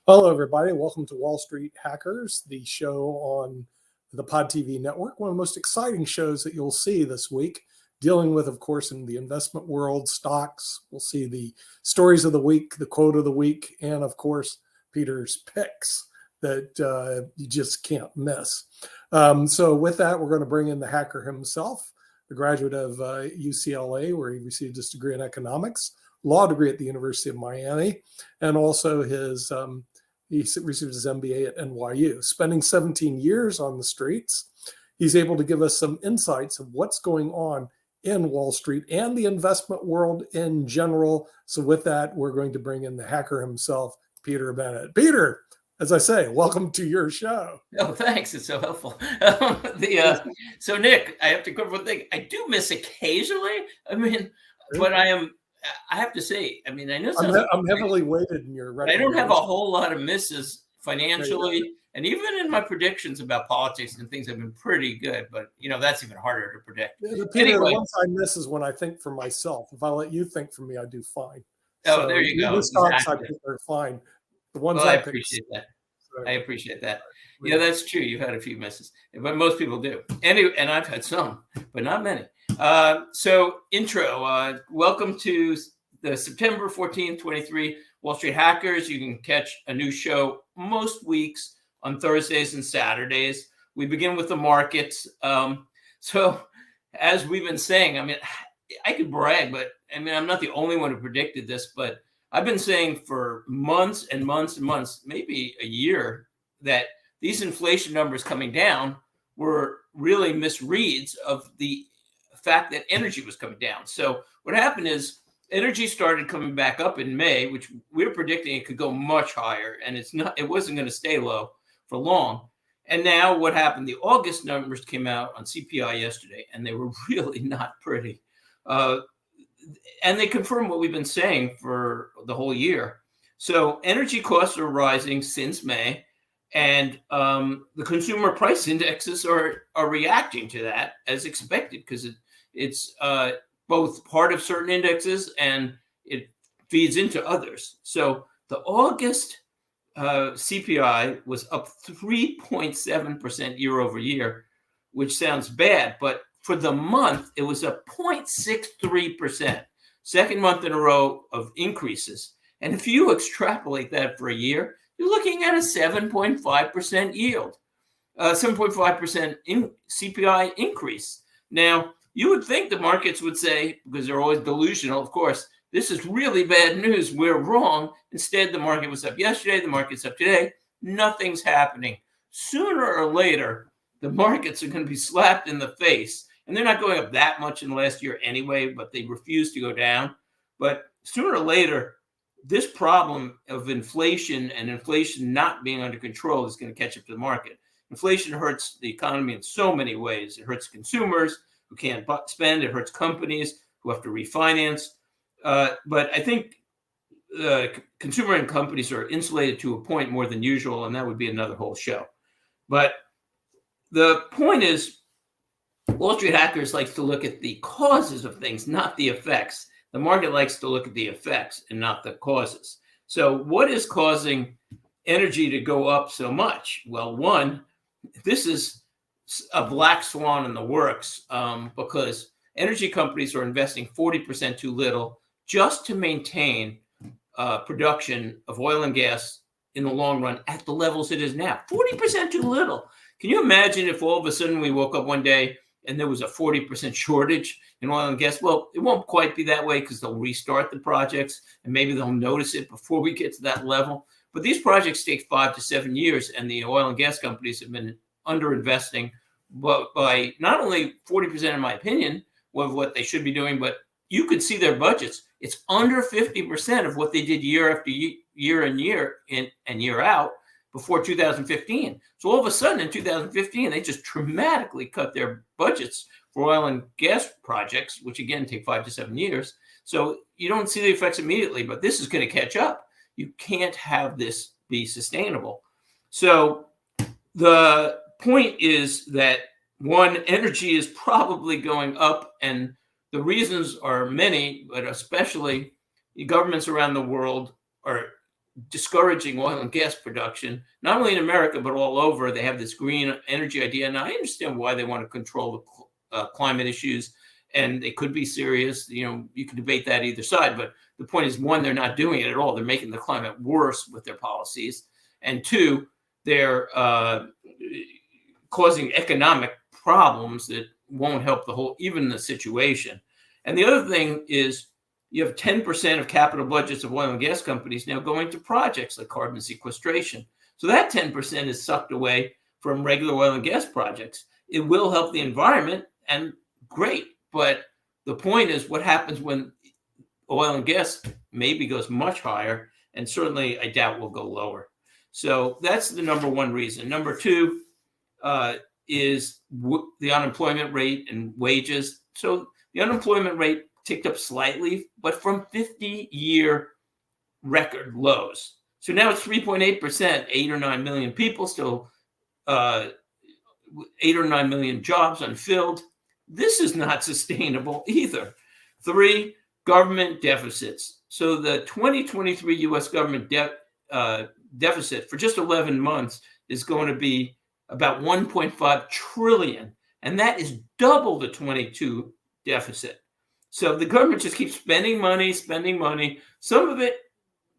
Hello, everybody. Welcome to Wall Street Hackers, the show on the Pod TV network. One of the most exciting shows that you'll see this week, dealing with, of course, in the investment world, stocks. We'll see the stories of the week, the quote of the week, and, of course, Peter's picks that you just can't miss. So with that, we're going to bring in the hacker himself, the graduate of UCLA, where he received his degree in economics, law degree at the University of Miami, and also his he received his MBA at NYU. Spending 17 years on the streets, he's able to give us some insights of what's going on in Wall Street and the investment world in general. So with that, we're going to bring in the hacker himself, Peter Bennett. Peter, as I say, welcome to your show. Oh, thanks. It's so helpful. So Nick, I have to cover one thing. I do miss occasionally. I mean, but I have to say, I mean, I know I'm heavily weighted in your record. I don't have a whole lot of misses financially, and even in my predictions about politics and things have been pretty good. But that's even harder to predict. Yeah, Peter, the ones I miss is when I think for myself. If I let you think for me, I do fine. Oh, so there you go. The stocks exactly. I think are fine. The ones I appreciate that. So, I appreciate that. Yeah, that's true. You've had a few misses, but most people do. Anyway, and I've had some, but not many. So intro, welcome to the September 14th, 23 Wall Street Hackers. You can catch a new show most weeks on Thursdays and Saturdays. We begin with the markets. So as we've been saying, I mean, I could brag, but I mean, I'm not the only one who predicted this, but I've been saying for months and months and months, maybe a year, that these inflation numbers coming down were really misreads of the fact that energy was coming down. So what happened is energy started coming back up in May, which we were predicting it could go much higher, and it wasn't going to stay low for long. And now what happened? The August numbers came out on CPI yesterday, and they were really not pretty. And they confirm what we've been saying for the whole year. So energy costs are rising since May, and the consumer price indexes are reacting to that as expected, because it's both part of certain indexes and it feeds into others. So the August CPI was up 3.7% year over year, which sounds bad, but for the month, it was up 0.63%, second month in a row of increases. And if you extrapolate that for a year, you're looking at a 7.5% yield, 7.5% in CPI increase. Now, you would think the markets would say, because they're always delusional, of course, this is really bad news. We're wrong. Instead, the market was up yesterday. The market's up today. Nothing's happening. Sooner or later, the markets are going to be slapped in the face. And they're not going up that much in the last year anyway, but they refuse to go down. But sooner or later, this problem of inflation and inflation not being under control is going to catch up to the market. Inflation hurts the economy in so many ways. It hurts consumers who can't spend. It hurts companies who have to refinance. But I think consumer and companies are insulated to a point more than usual, and that would be another whole show. But the point is, Wall Street Hackers likes to look at the causes of things, not the effects. The market likes to look at the effects and not the causes. So what is causing energy to go up so much? Well, one, this is a black swan in the works, because energy companies are investing 40% too little just to maintain production of oil and gas in the long run at the levels it is now. 40% too little. Can you imagine if all of a sudden we woke up one day and there was a 40% shortage in oil and gas? Well, it won't quite be that way, because they'll restart the projects and maybe they'll notice it before we get to that level. But these projects take 5 to 7 years, and the oil and gas companies have been underinvesting, but by not only 40%, in my opinion, of what they should be doing, but you could see their budgets. It's under 50% of what they did year after year and year in and year out before 2015. So all of a sudden in 2015, they just dramatically cut their budgets for oil and gas projects, which again take 5 to 7 years. So you don't see the effects immediately, but this is going to catch up. You can't have this be sustainable. So the point is that, one, energy is probably going up, and the reasons are many, but especially governments around the world are discouraging oil and gas production, not only in America, but all over. They have this green energy idea. And I understand why they want to control the climate issues, and they could be serious. You know, you can debate that either side, but the point is, one, they're not doing it at all. They're making the climate worse with their policies. And two, they're causing economic problems that won't help even the situation. And the other thing is, you have 10% of capital budgets of oil and gas companies now going to projects like carbon sequestration. So that 10% is sucked away from regular oil and gas projects. It will help the environment, and great. But the point is, what happens when oil and gas maybe goes much higher, and certainly I doubt will go lower. So that's the number one reason. Number two is the unemployment rate and wages. So the unemployment rate ticked up slightly, but from 50-year record lows. So now it's 3.8%, 8 or 9 million people still, 8 or 9 million jobs unfilled. This is not sustainable either. 3, government deficits. So the 2023 U.S. government deficit for just 11 months is going to be about 1.5 trillion, and that is double the 22 deficit. So the government just keeps spending money, some of it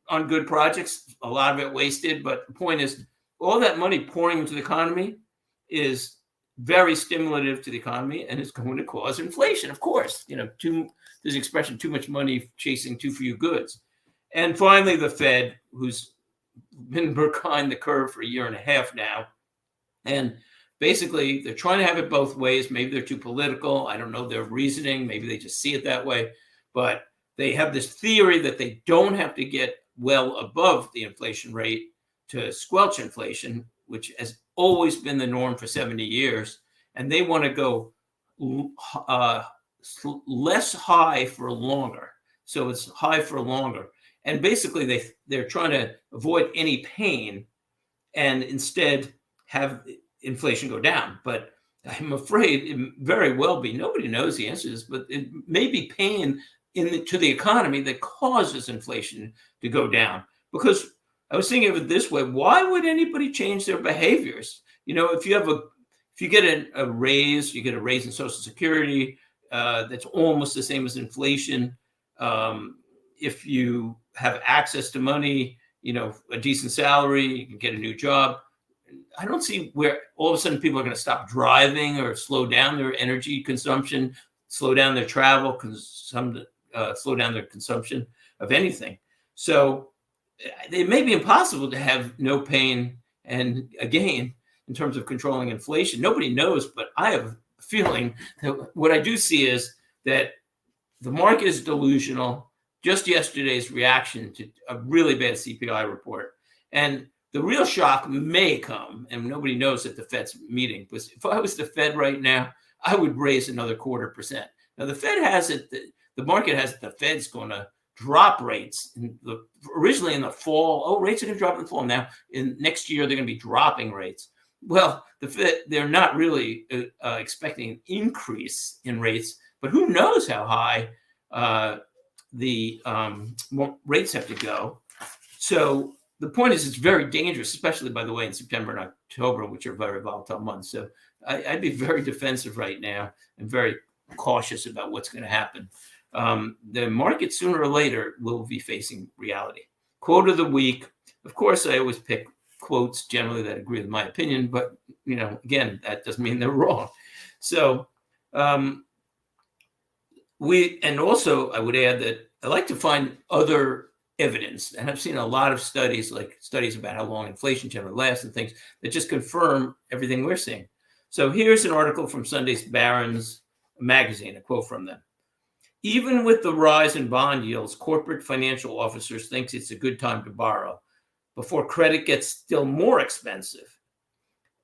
on good projects, a lot of it wasted. But the point is, all that money pouring into the economy is very stimulative to the economy, and it's going to cause inflation, of course. You know, there's an expression, too much money chasing too few goods. And finally, the Fed, who's been behind the curve for a year and a half now. And basically, they're trying to have it both ways. Maybe they're too political. I don't know their reasoning. Maybe they just see it that way. But they have this theory that they don't have to get well above the inflation rate to squelch inflation, which has always been the norm for 70 years. And they want to go less high for longer. So it's high for longer. And basically, they're trying to avoid any pain and instead have inflation go down. But I'm afraid it very well be, nobody knows the answer to this, but it may be pain to the economy that causes inflation to go down. Because I was thinking of it this way: why would anybody change their behaviors? You know, if you get a raise, you get a raise in Social Security, that's almost the same as inflation. If you have access to money, you know, a decent salary, you can get a new job. I don't see where all of a sudden people are going to stop driving or slow down their energy consumption, slow down their travel, slow down their consumption of anything. So it may be impossible to have no pain and a gain in terms of controlling inflation. Nobody knows, but I have a feeling that what I do see is that the market is delusional. Just yesterday's reaction to a really bad CPI report. And the real shock may come, and nobody knows at the Fed's meeting. But if I was the Fed right now, I would raise another 0.25%. Now, the Fed has it, the market has it, the Fed's going to drop rates. Originally in the fall, rates are going to drop in the fall. Now, in next year, they're going to be dropping rates. Well, the Fed, they're not really expecting an increase in rates, but who knows how high the rates have to go. So the point is, it's very dangerous, especially, by the way, in September and October, which are very volatile months. So I'd be very defensive right now and very cautious about what's going to happen. The market sooner or later will be facing reality. Quote of the week. Of course, I always pick quotes generally that agree with my opinion, but you know, again, that doesn't mean they're wrong. So and also I would add that I like to find other evidence, and I've seen a lot of studies, like studies about how long inflation generally lasts and things that just confirm everything we're seeing. So here's an article from Sunday's Barron's magazine, a quote from them. Even with the rise in bond yields, corporate financial officers think it's a good time to borrow. before credit gets still more expensive.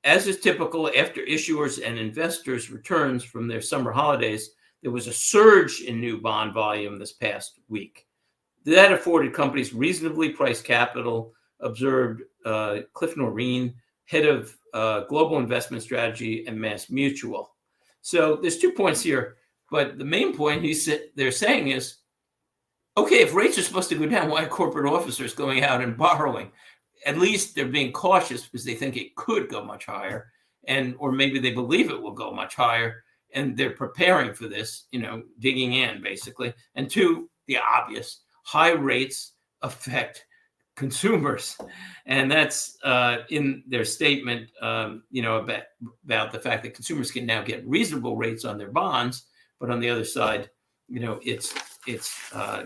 As is typical, after issuers and investors returns from their summer holidays, there was a surge in new bond volume this past week. That afforded companies reasonably priced capital, observed Cliff Noreen, head of global investment strategy at MassMutual. So there's 2 points here, but the main point they're saying is, okay, if rates are supposed to go down, why are corporate officers going out and borrowing? At least they're being cautious because they think it could go much higher, or maybe they believe it will go much higher, and they're preparing for this, digging in basically. And 2, the obvious, high rates affect consumers, and that's in their statement, about the fact that consumers can now get reasonable rates on their bonds, but on the other side, it's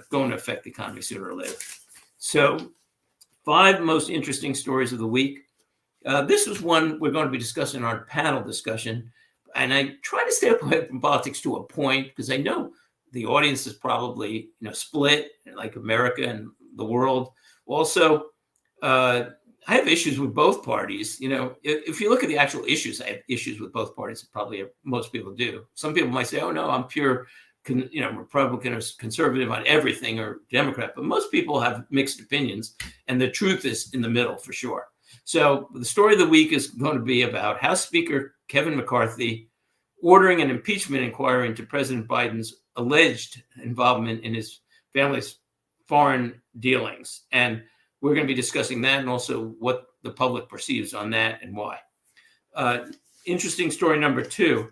going to affect the economy sooner or later. So, 5 most interesting stories of the week. This was one we're going to be discussing in our panel discussion, and I try to stay away from politics to a point because I know the audience is probably split, like America and the world. Also, I have issues with both parties. If you look at the actual issues, I have issues with both parties. Probably most people do. Some people might say, "Oh no, I'm pure, Republican or conservative on everything, or Democrat." But most people have mixed opinions, and the truth is in the middle for sure. So the story of the week is going to be about House Speaker Kevin McCarthy ordering an impeachment inquiry into President Biden's alleged involvement in his family's foreign dealings. And we're going to be discussing that, and also what the public perceives on that and why. Interesting story number 2.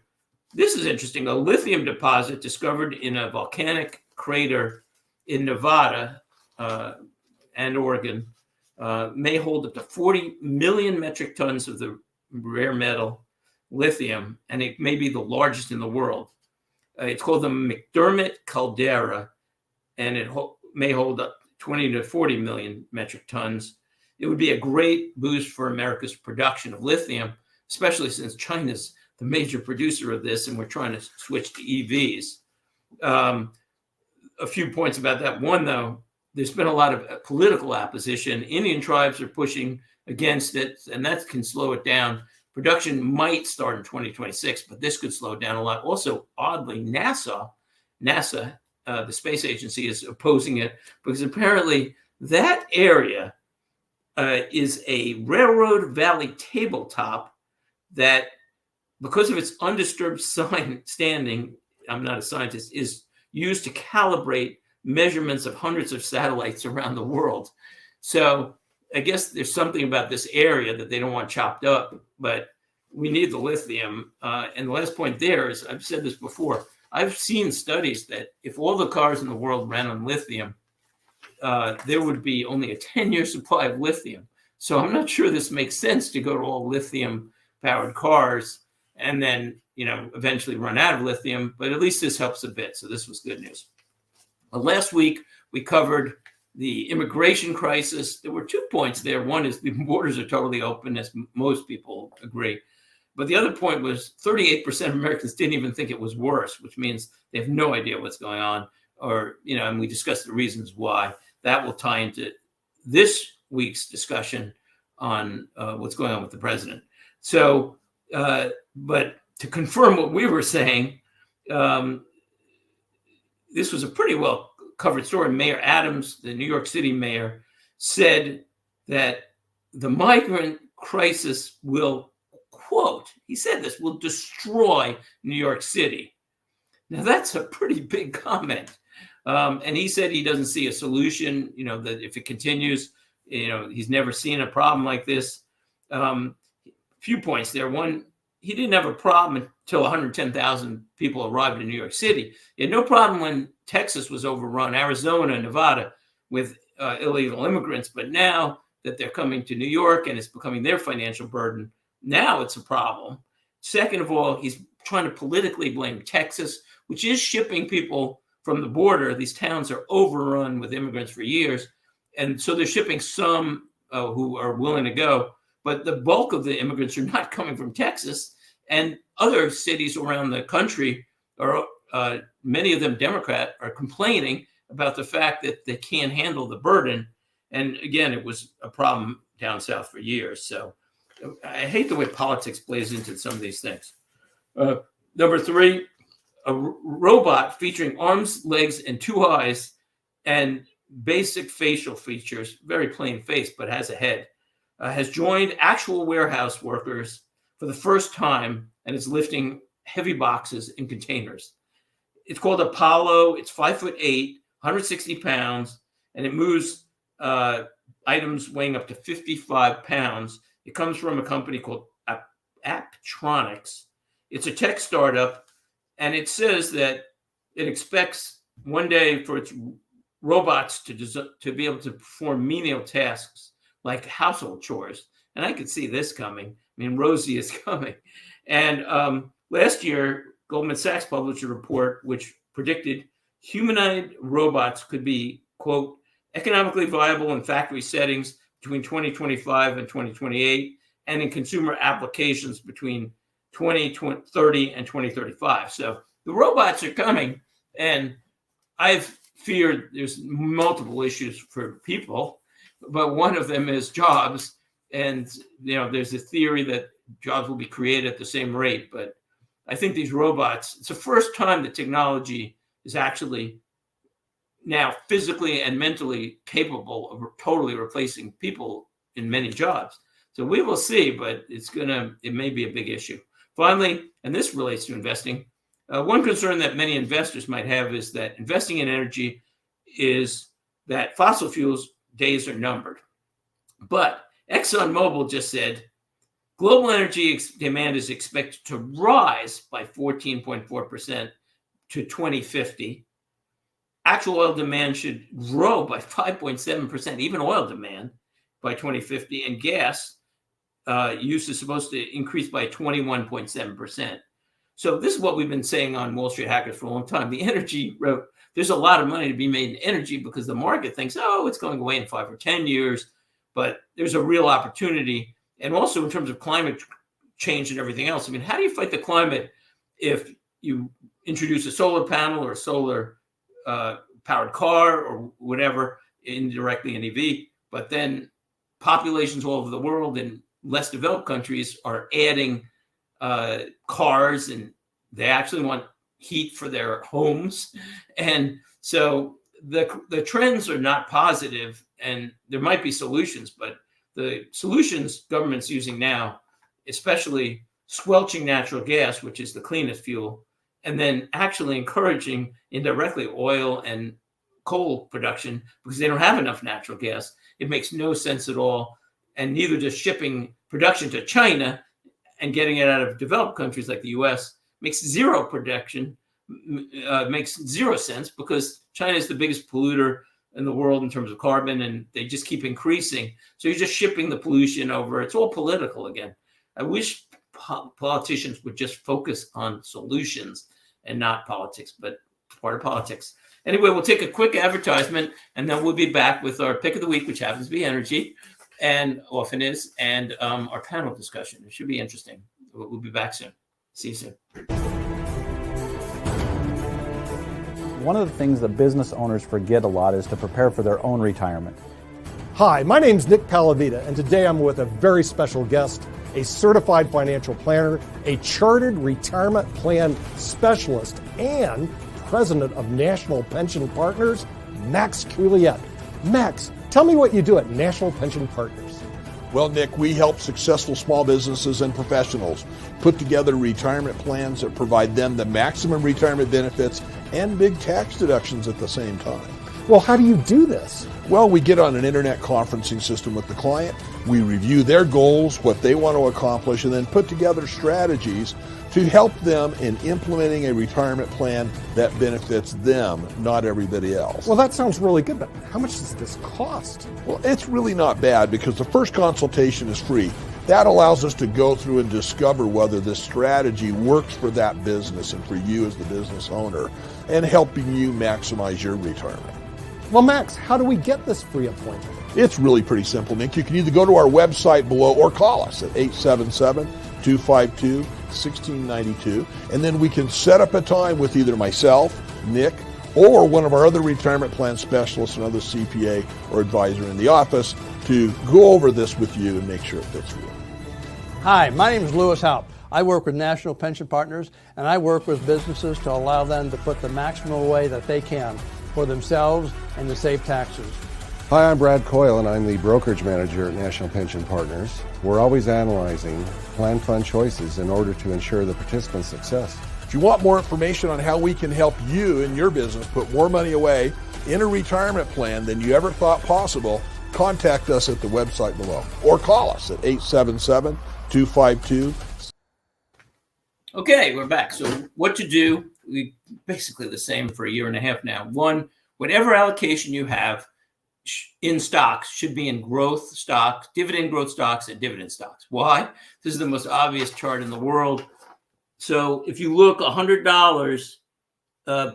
This is interesting. A lithium deposit discovered in a volcanic crater in Nevada and Oregon may hold up to 40 million metric tons of the rare metal lithium, and it may be the largest in the world. It's called the McDermott Caldera, and it may hold up 20 to 40 million metric tons. It would be a great boost for America's production of lithium, especially since China's the major producer of this, and we're trying to switch to EVs. A few points about that. One, though, there's been a lot of political opposition. Indian tribes are pushing against it, and that can slow it down. Production might start in 2026, but this could slow it down a lot. Also, oddly, NASA, the space agency, is opposing it because apparently that area is a railroad valley tabletop that, because of its undisturbed standing, I'm not a scientist, is used to calibrate measurements of hundreds of satellites around the world. So I guess there's something about this area that they don't want chopped up, but we need the lithium. And the last point there is, I've said this before, I've seen studies that if all the cars in the world ran on lithium, there would be only a 10-year supply of lithium. So I'm not sure this makes sense to go to all lithium-powered cars and then, eventually run out of lithium, but at least this helps a bit. So this was good news. Last week, we covered the immigration crisis. There were 2 points there. One is the borders are totally open, as most people agree. But the other point was 38% of Americans didn't even think it was worse, which means they have no idea what's going on, and we discussed the reasons why. That will tie into this week's discussion on what's going on with the president. So, but to confirm what we were saying, this was a pretty well covered story. Mayor Adams, the New York City mayor, said that the migrant crisis will, quote, he said this, will destroy New York City. Now, that's a pretty big comment. And he said he doesn't see a solution, that if it continues, he's never seen a problem like this. Few points there. One, he didn't have a problem until 110,000 people arrived in New York City. He had no problem when Texas was overrun, Arizona, Nevada, with illegal immigrants. But now that they're coming to New York and it's becoming their financial burden, now it's a problem. Second of all, he's trying to politically blame Texas, which is shipping people from the border. These towns are overrun with immigrants for years. And so they're shipping some who are willing to go. But the bulk of the immigrants are not coming from Texas. And other cities around the country, are many of them Democrat, are complaining about the fact that they can't handle the burden. And again, it was a problem down south for years. So I hate the way politics plays into some of these things. Number 3, a robot featuring arms, legs, and 2 eyes and basic facial features, very plain face, but has a head, has joined actual warehouse workers for the first time and is lifting heavy boxes in containers. It's called Apollo. It's 5'8", 160 pounds, and it moves items weighing up to 55 pounds. It comes from a company called Apptronik. It's a tech startup, and it says that it expects one day for its robots to be able to perform menial tasks like household chores. And I could see this coming. I mean, Rosie is coming. And last year, Goldman Sachs published a report which predicted humanoid robots could be, quote, economically viable in factory settings between 2025 and 2028, and in consumer applications between 2030 and 2035. So the robots are coming, and I've feared there's multiple issues for people, but one of them is jobs. And, there's a theory that jobs will be created at the same rate, but I think these robots, it's the first time that technology is actually now physically and mentally capable of totally replacing people in many jobs. So we will see, but it may be a big issue. Finally, and this relates to investing, one concern that many investors might have is that investing in energy is that fossil fuels days are numbered. But ExxonMobil just said global energy demand is expected to rise by 14.4% to 2050. Actual oil demand should grow by 5.7%, even oil demand by 2050, and gas use is supposed to increase by 21.7%. So this is what we've been saying on Wall Street Hackers for a long time. The energy, there's a lot of money to be made in energy because the market thinks, it's going away in 5 or 10 years, but there's a real opportunity. And also in terms of climate change and everything else, I mean, how do you fight the climate if you introduce a solar panel or a solar powered car or whatever, indirectly an EV, but then populations all over the world in less developed countries are adding cars, and they actually want heat for their homes. And so the trends are not positive, and there might be solutions, but the solutions government's using now, especially squelching natural gas, which is the cleanest fuel, and then actually encouraging indirectly oil and coal production because they don't have enough natural gas. It makes no sense at all. And neither does shipping production to China and getting it out of developed countries like the US makes zero sense because China is the biggest polluter in the world in terms of carbon, and they just keep increasing. So you're just shipping the pollution over. It's all political again. I wish politicians would just focus on solutions and not politics, but part of politics. Anyway, we'll take a quick advertisement, and then we'll be back with our pick of the week, which happens to be energy, and often is, and our panel discussion. It should be interesting. We'll be back soon. See you soon. One of the things that business owners forget a lot is to prepare for their own retirement. Hi, my name's Nick Palavita, and today I'm with a very special guest, a certified financial planner, a chartered retirement plan specialist, and president of National Pension Partners, Max Couliet. Max, tell me what you do at National Pension Partners. Well, Nick, we help successful small businesses and professionals put together retirement plans that provide them the maximum retirement benefits and big tax deductions at the same time. Well, how do you do this? Well, we get on an internet conferencing system with the client. We review their goals, what they want to accomplish, and then put together strategies to help them in implementing a retirement plan that benefits them, not everybody else. Well, that sounds really good, but how much does this cost? Well, it's really not bad because the first consultation is free. That allows us to go through and discover whether this strategy works for that business and for you as the business owner, and helping you maximize your retirement. Well, Max, how do we get this free appointment? It's really pretty simple, Nick. You can either go to our website below or call us at 877-252-1692, and then we can set up a time with either myself, Nick, or one of our other retirement plan specialists, another CPA or advisor in the office, to go over this with you and make sure it fits for you. Hi, my name is Lewis Haupt. I work with National Pension Partners, and I work with businesses to allow them to put the maximum away that they can for themselves and to save taxes. Hi, I'm Brad Coyle, and I'm the brokerage manager at National Pension Partners. We're always analyzing plan fund choices in order to ensure the participant's success. If you want more information on how we can help you and your business put more money away in a retirement plan than you ever thought possible, contact us at the website below or call us at 877-252. Okay, we're back. So what to do, we basically the same for a year and a half now. One, whatever allocation you have in stocks should be in growth stocks, dividend growth stocks, and dividend stocks. Why? This is the most obvious chart in the world. So if you look, $100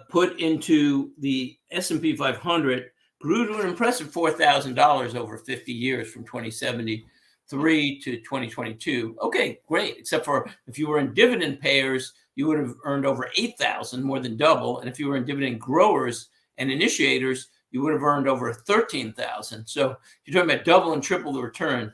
put into the S&P 500 grew to an impressive $4,000 over 50 years from 2073 to 2022. Okay, great. Except for if you were in dividend payers, you would have earned over 8,000, more than double. And if you were in dividend growers and initiators, you would have earned over 13,000. So you're talking about double and triple the return.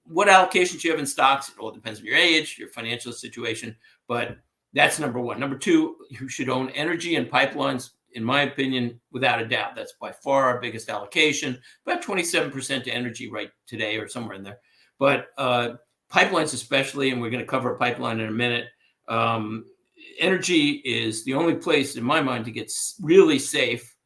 What allocations you have in stocks, it all depends on your age, your financial situation, but that's number one. Number two, you should own energy and pipelines, in my opinion, without a doubt. That's by far our biggest allocation, about 27% to energy right today or somewhere in there. But pipelines especially, and we're going to cover a pipeline in a minute, energy is the only place in my mind to get really safe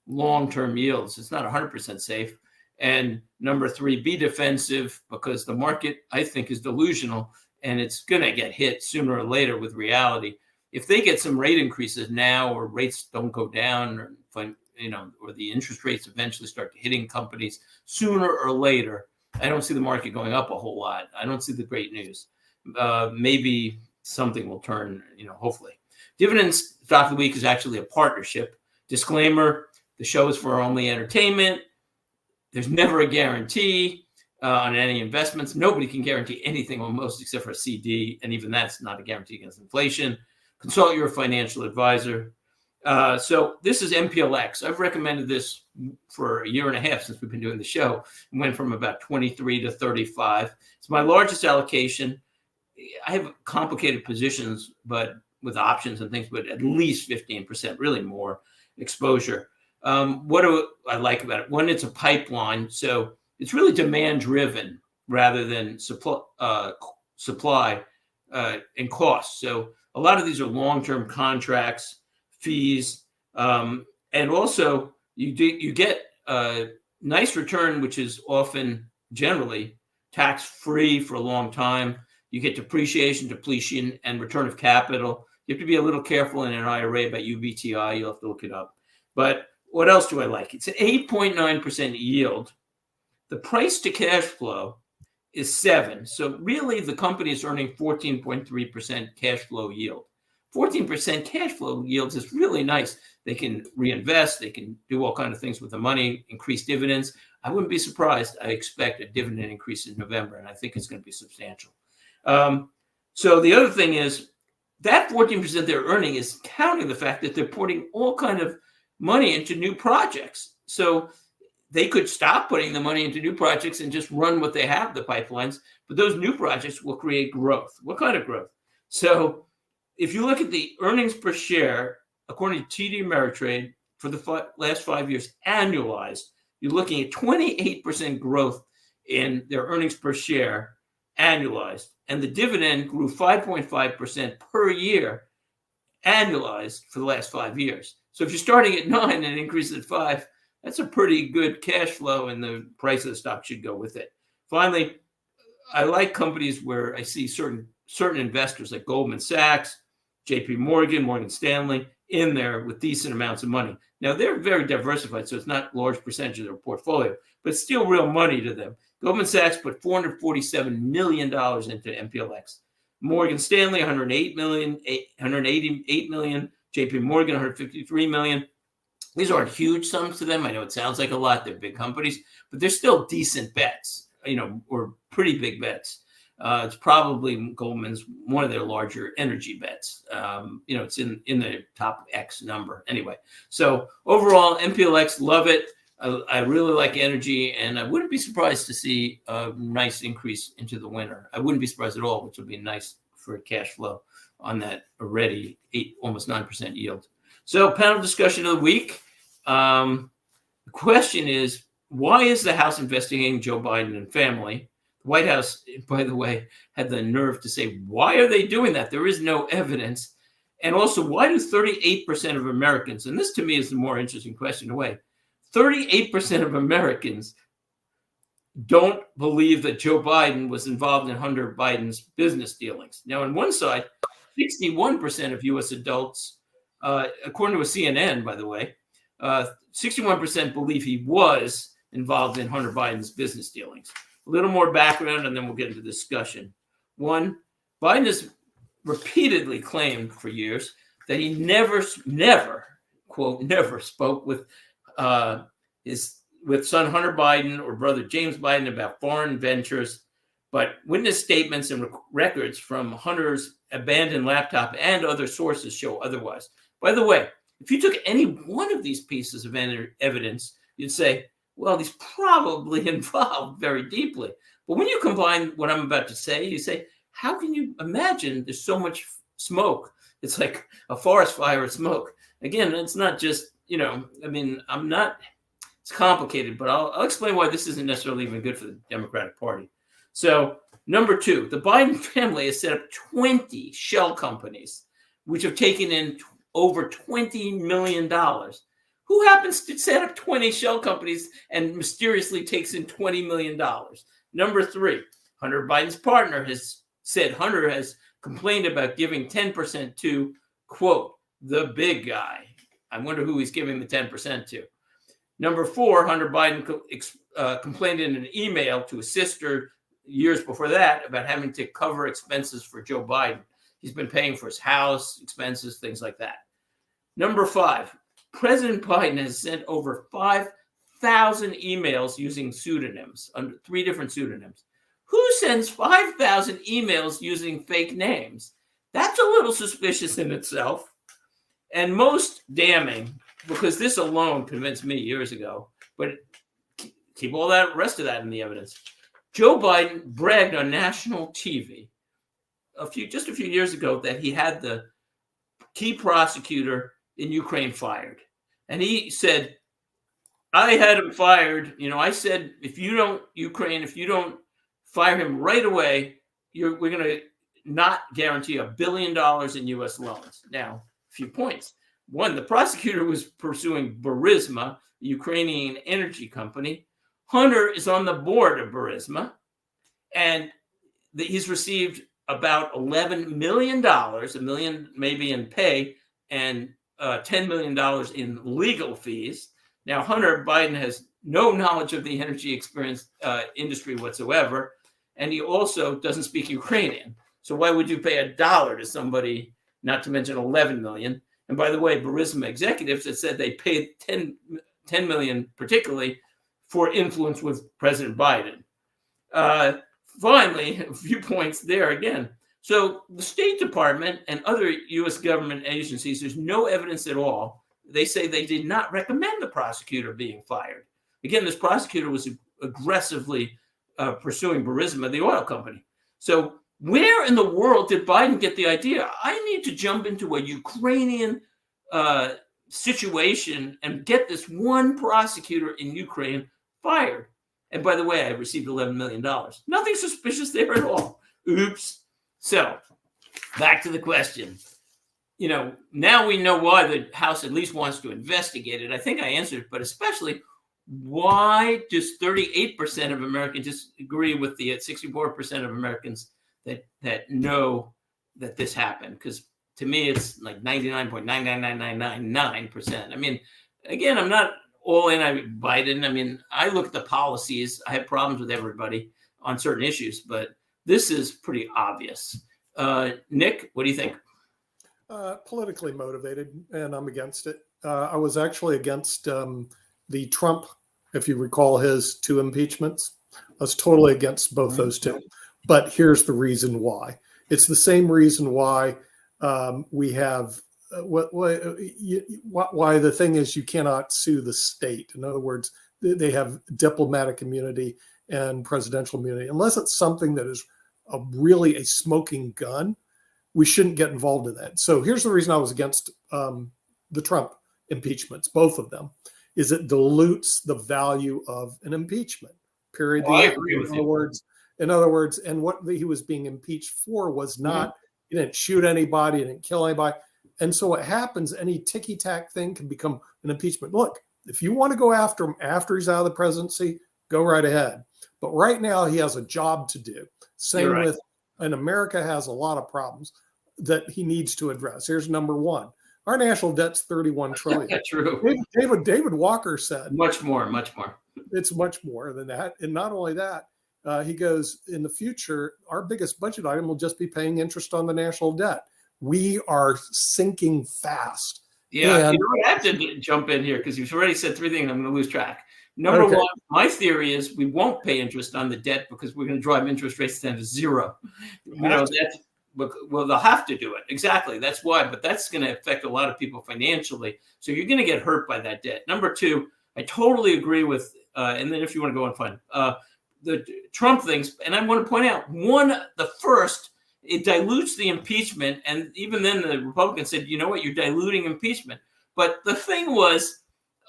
long-term yields. It's not 100% safe. And number three, be defensive, because the market, I think, is delusional and it's going to get hit sooner or later with reality. If they get some rate increases now, or rates don't go down, or or the interest rates eventually start hitting companies sooner or later, I don't see the market going up a whole lot. I don't see the great news. Maybe something will turn, hopefully. Dividend Stock of the Week is actually a partnership. Disclaimer, the show is for only entertainment. There's never a guarantee on any investments. Nobody can guarantee anything almost except for a CD, and even that's not a guarantee against inflation. Consult your financial advisor. So this is MPLX. I've recommended this for a year and a half since we've been doing the show. It went from about 23 to 35. It's my largest allocation. I have complicated positions, but with options and things, but at least 15%, really more exposure. What do I like about it? One, it's a pipeline, so it's really demand driven rather than supply and cost. So a lot of these are long-term contracts, fees, and also you get a nice return, which is often generally tax-free for a long time. You get depreciation, depletion, and return of capital. You have to be a little careful in an IRA about UBTI. You'll have to look it up. But what else do I like? It's an 8.9% yield. The price to cash flow is 7. So really the company is earning 14.3% cash flow yield. 14% cash flow yields is really nice. They can reinvest. They can do all kinds of things with the money, increase dividends. I wouldn't be surprised. I expect a dividend increase in November, and I think it's going to be substantial. So the other thing is that 14% they're earning is counting the fact that they're putting all kind of money into new projects. So they could stop putting the money into new projects and just run what they have, the pipelines, but those new projects will create growth. What kind of growth? So if you look at the earnings per share, according to TD Ameritrade, for the last 5 years, annualized, you're looking at 28% growth in their earnings per share annualized. And the dividend grew 5.5% per year annualized for the last 5 years. So if you're starting at 9 and it increases at 5, that's a pretty good cash flow, and the price of the stock should go with it. Finally, I like companies where I see certain investors like Goldman Sachs, JP Morgan, Morgan Stanley in there with decent amounts of money. Now, they're very diversified, so it's not a large percentage of their portfolio, but it's still real money to them. Goldman Sachs put $447 million into MPLX. Morgan Stanley, $188 million. JP Morgan, $153 million. These aren't huge sums to them. I know it sounds like a lot. They're big companies, but they're still decent bets, or pretty big bets. It's probably Goldman's one of their larger energy bets. It's in the top X number anyway. So overall, MPLX, love it. I really like energy, and I wouldn't be surprised to see a nice increase into the winter. I wouldn't be surprised at all, which would be nice for cash flow on that already almost 9% yield. So panel discussion of the week. The question is, why is the House investigating Joe Biden and family? The White House, by the way, had the nerve to say, why are they doing that? There is no evidence. And also, why do 38% of Americans, and this to me is the more interesting question in a way, 38% of Americans don't believe that Joe Biden was involved in Hunter Biden's business dealings. Now, on one side, 61% of U.S. adults, according to a CNN, by the way, 61% believe he was involved in Hunter Biden's business dealings. A little more background, and then we'll get into discussion. One, Biden has repeatedly claimed for years that he never, quote, never spoke with son Hunter Biden or brother James Biden about foreign ventures, but witness statements and records from Hunter's abandoned laptop and other sources show otherwise. By the way, if you took any one of these pieces of evidence, you'd say, well, he's probably involved very deeply. But when you combine what I'm about to say, you say, how can you imagine there's so much smoke? It's like a forest fire of smoke. Again, it's not just, it's complicated, but I'll explain why this isn't necessarily even good for the Democratic Party. So, number two, the Biden family has set up 20 shell companies, which have taken in over $20 million. Who happens to set up 20 shell companies and mysteriously takes in $20 million? Number three, Hunter Biden's partner has said Hunter has complained about giving 10% to, quote, the big guy. I wonder who he's giving the 10% to. Number four, Hunter Biden complained in an email to his sister years before that about having to cover expenses for Joe Biden. He's been paying for his house, expenses, things like that. Number five, President Biden has sent over 5,000 emails using pseudonyms, under 3 different pseudonyms. Who sends 5,000 emails using fake names? That's a little suspicious in itself. And most damning, because this alone convinced me years ago, but keep all that rest of that in the evidence. Joe Biden bragged on national TV just a few years ago that he had the key prosecutor in Ukraine fired. And he said, I had him fired. I said, if you don't fire him right away, we're going to not guarantee $1 billion in U.S. loans. Now, a few points. One, the prosecutor was pursuing Burisma, a Ukrainian energy company. Hunter is on the board of Burisma, and he's received about $11 million, $1 million maybe in pay, and $10 million in legal fees. Now, Hunter Biden has no knowledge of the energy industry whatsoever, and he also doesn't speak Ukrainian. So why would you pay $1 to somebody, not to mention $11 million? And by the way, Burisma executives have said they paid $10 million particularly for influence with President Biden. Finally, a few points there again. So the State Department and other U.S. government agencies, there's no evidence at all. They say they did not recommend the prosecutor being fired. Again, this prosecutor was aggressively pursuing Burisma, the oil company. So where in the world did Biden get the idea? I need to jump into a Ukrainian situation and get this one prosecutor in Ukraine fired. And by the way, I received $11 million. Nothing suspicious there at all. Oops. So back to the question. Now we know why the House at least wants to investigate it. I think I answered it, but especially why does 38% of Americans disagree with the 64% of Americans that know that this happened? Because to me, it's like 99.99999%. I mean, again, I'm not all in Biden. I mean, I look at the policies. I have problems with everybody on certain issues, but this is pretty obvious. Nick, what do you think? Politically motivated, and I'm against it. I was actually against the Trump, if you recall his 2 impeachments. I was totally against both those two. But here's the reason why. It's the same reason why we have why the thing is you cannot sue the state. In other words, they have diplomatic immunity and presidential immunity. Unless it's something that is really a smoking gun, we shouldn't get involved in that. So here's the reason I was against the Trump impeachments, both of them, is it dilutes the value of an impeachment, period. Well, I agree with you. In other words, and what he was being impeached for was not, he didn't shoot anybody, he didn't kill anybody. And so what happens, any ticky-tack thing can become an impeachment. Look, if you want to go after him after he's out of the presidency, go right ahead. But right now he has a job to do. Same with, and America has a lot of problems that he needs to address. Here's number one. Our national debt's $31 trillion. True. David Walker said much more. It's much more than that. And not only that, he goes, in the future, our biggest budget item will just be paying interest on the national debt. We are sinking fast. Yeah, you know, I have to jump in here because you've already said three things. I'm going to lose track. Number one, my theory is we won't pay interest on the debt because we're going to drive interest rates down to zero. You know, that's, well, they'll have to do it. Exactly. That's why. But that's going to affect a lot of people financially. So you're going to get hurt by that debt. Number two, I totally agree with, and then if you want to go on, fine. The Trump things, and I want to point out, the first, it dilutes the impeachment. And even then the Republicans said, you know what, you're diluting impeachment. But the thing was,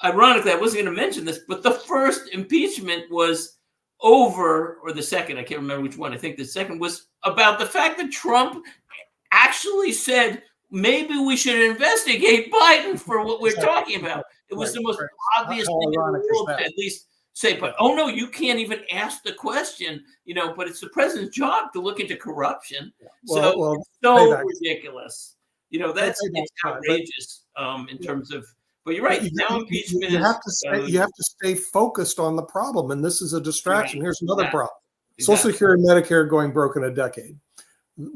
ironically, I wasn't going to mention this, but the first impeachment was over, or the second, I can't remember which one. I think the second was about the fact that Trump actually said, maybe we should investigate Biden for what we're talking about. It was the most obvious thing in the world to at least say, but oh no, you can't even ask the question, you know, but it's the president's job to look into corruption. It's so ridiculous. You know, it's outrageous in terms of, but you're right. Now impeachment you have to stay focused on the problem, and this is a distraction. Here's another problem. Social Security and Medicare going broke in a decade.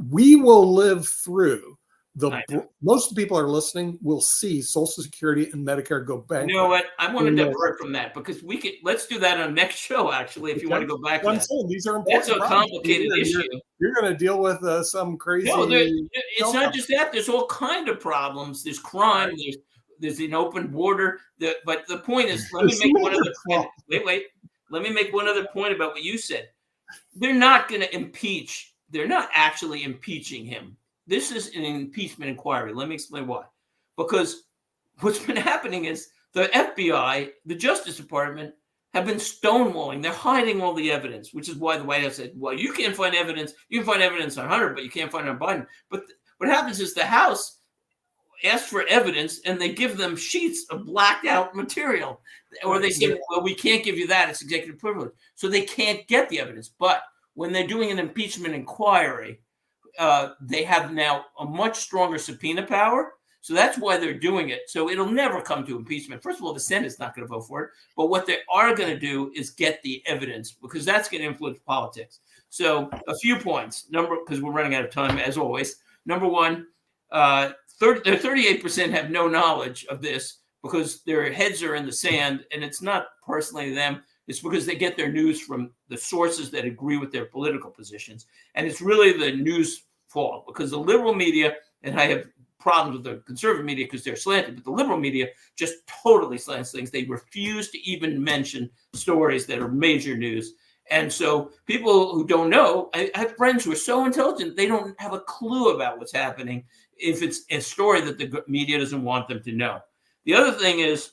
We will live through most of the people are listening will see Social Security and Medicare go bankrupt. You know what? I want to divert from that because let's do that on next show, actually, if you want to go back to that. Saying, these are important. That's a complicated issue. You're going to deal with some crazy. No, it's not just that. There's all kind of problems. There's crime. There's an open border. But the point is, let me make one other point. Wait. Let me make one other point about what you said. They're not going to impeach. They're not actually impeaching him. This is an impeachment inquiry. Let me explain why. Because what's been happening is the FBI, the Justice Department, have been stonewalling. They're hiding all the evidence, which is why the White House said, well, you can't find evidence. You can find evidence on Hunter, but you can't find it on Biden. But what happens is the House asks for evidence, and they give them sheets of blacked out material. Or they say, well, we can't give you that. It's executive privilege. So they can't get the evidence. But when they're doing an impeachment inquiry, they have now a much stronger subpoena power. So that's why they're doing it. So it'll never come to impeachment. First of all, the Senate's not going to vote for it. But what they are going to do is get the evidence because that's going to influence politics. So a few points. Because we're running out of time, as always. Number one, 38% have no knowledge of this because their heads are in the sand. And it's not personally them. It's because they get their news from the sources that agree with their political positions. And it's really the news fault because the liberal media, and I have problems with the conservative media because they're slanted, but the liberal media just totally slants things. They refuse to even mention stories that are major news. And so people who don't know, I have friends who are so intelligent, they don't have a clue about what's happening if it's a story that the media doesn't want them to know. The other thing is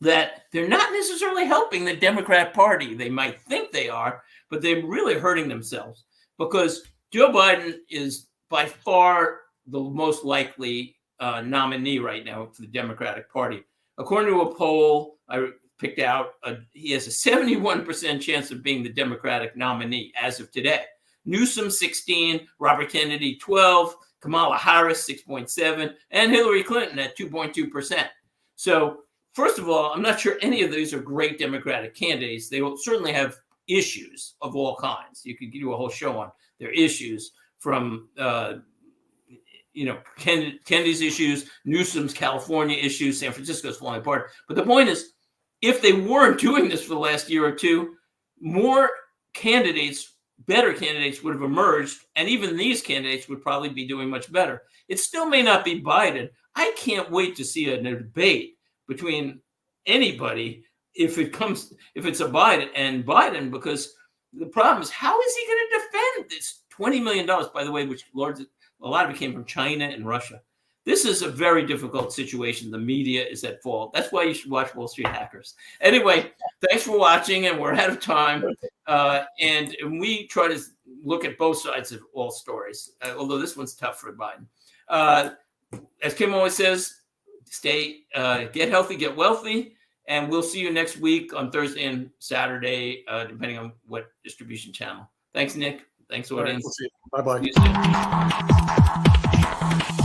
that they're not necessarily helping the Democrat Party. They might think they are, but they're really hurting themselves because Joe Biden is by far the most likely nominee right now for the Democratic Party. According to a poll I picked out, he has a 71% chance of being the Democratic nominee as of today. Newsom, 16, Robert Kennedy, 12, Kamala Harris, 6.7, and Hillary Clinton at 2.2%. So first of all, I'm not sure any of these are great Democratic candidates. They will certainly have issues of all kinds. You could do a whole show on their issues from, Kennedy's issues, Newsom's California issues, San Francisco's falling apart. But the point is, if they weren't doing this for the last year or two, more candidates better candidates would have emerged, and even these candidates would probably be doing much better. It still may not be Biden. I can't wait to see a debate between anybody if it's a Biden and Biden, because the problem is, how is he going to defend this $20 million, by the way, which a lot of it came from China and Russia. This is a very difficult situation. The media is at fault. That's why you should watch Wall Street Hackers. Anyway, thanks for watching, and we're out of time. And we try to look at both sides of all stories, although this one's tough for Biden. As Kim always says, get healthy, get wealthy, and we'll see you next week on Thursday and Saturday, depending on what distribution channel. Thanks, Nick. Thanks, audience. Right, we'll see you. Bye-bye.